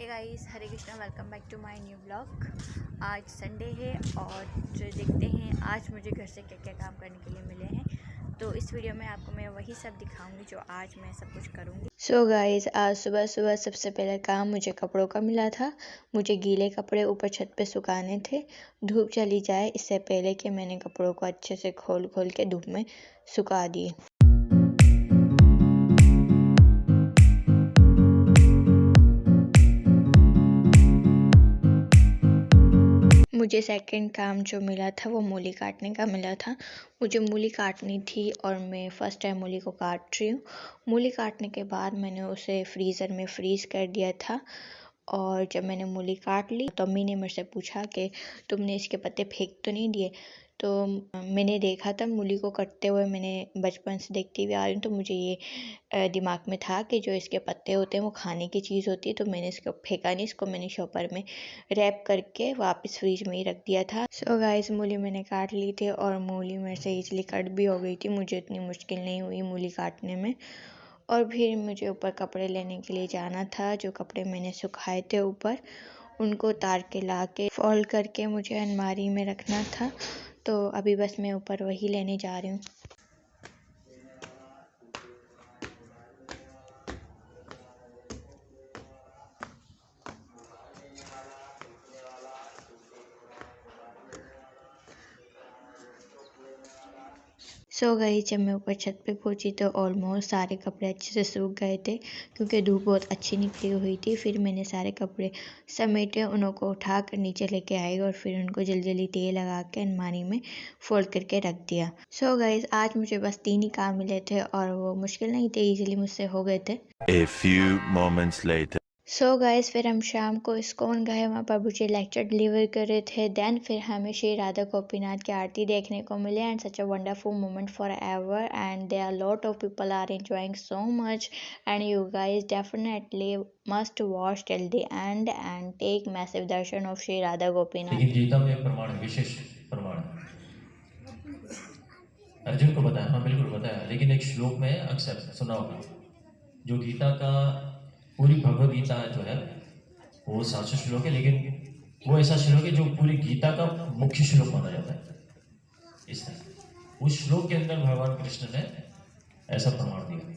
Hey guys, Hare Krishna, welcome back to my new blog. आज Sunday है और देखते हैं आज मुझे घर से क्या क्या काम करने के लिए मिले हैं। तो इस वीडियो में आपको मैं वही सब दिखाऊंगी जो आज मैं सब कुछ करूंगी। सो गाइस, आज सुबह सुबह सबसे पहले काम मुझे कपड़ों का मिला था। मुझे गीले कपड़े ऊपर छत पे सुखाने थे, धूप चली जाए इससे पहले कि मैंने कपड़ों को अच्छे से खोल खोल के धूप में सुखा दिए। मुझे सेकंड काम जो मिला था वो मूली काटने का मिला था। मुझे मूली काटनी थी और मैं फ़र्स्ट टाइम मूली को काट रही हूँ। मूली काटने के बाद मैंने उसे फ्रीज़र में फ्रीज़ कर दिया था और जब मैंने मूली काट ली तो अम्मी ने मुझसे पूछा कि तुमने इसके पत्ते फेंक तो नहीं दिए। तो मैंने देखा था मूली को कटते हुए, मैंने बचपन से देखती हुई आ रही हूँ, तो मुझे ये दिमाग में था कि जो इसके पत्ते होते हैं वो खाने की चीज़ होती है। तो मैंने इसको फेंका नहीं, इसको मैंने शॉपर में रैप करके वापस फ्रिज में ही रख दिया था। सो गाइस, मूली मैंने काट ली थी और मूली मेरे से ईजिली कट भी हो गई थी। मुझे इतनी मुश्किल नहीं हुई मूली काटने में। और फिर मुझे ऊपर कपड़े लेने के लिए जाना था। जो कपड़े मैंने सुखाए थे ऊपर, उनको उतार के ला के फोल्ड करके मुझे अलमारी में रखना था। तो अभी बस मैं ऊपर वही लेने जा रही हूँ। सो गई। जब मैं ऊपर छत पे पहुंची तो ऑलमोस्ट सारे कपड़े अच्छे से सूख गए थे क्योंकि धूप बहुत अच्छी निकली हुई थी। फिर मैंने सारे कपड़े समेटे, उनको उठा कर नीचे लेके आई और फिर उनको जल्दी जल्दी तेल लगा के अलमारी में फोल्ड करके रख दिया। सो गाइस, आज मुझे बस 3 ही काम मिले थे और वो मुश्किल नहीं थे, इजीली मुझसे हो गए थे। A few moments later. So guys, फिर हम शाम को इस्कॉन गए, वहाँ पर मुझे लेक्चर डिलीवर कर रहे थे। देन फिर हमें श्री राधा गोपीनाथ की आरती देखने को मिले and such a wonderful moment forever and there are lot of people are enjoying so much and you guys definitely must watch till the end and take massive darshan of Shri Radha Gopinath. लेकिन गीता में प्रमाण है, विशेष प्रमाण अर्जुन को बताया। हाँ बिल्कुल बताया, लेकिन एक श्लोक में अक्सर सुना होगा जो गीता का पूरी भगवद गीता जो है वो 700 श्लोक है, लेकिन वो ऐसा श्लोक है जो पूरी गीता का मुख्य श्लोक माना जाता है। इस तरह उस श्लोक के अंदर भगवान कृष्ण ने ऐसा प्रमाण दिया।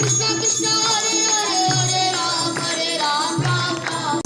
Krishna Krishna Hare Hare Hare Ram Ram Ram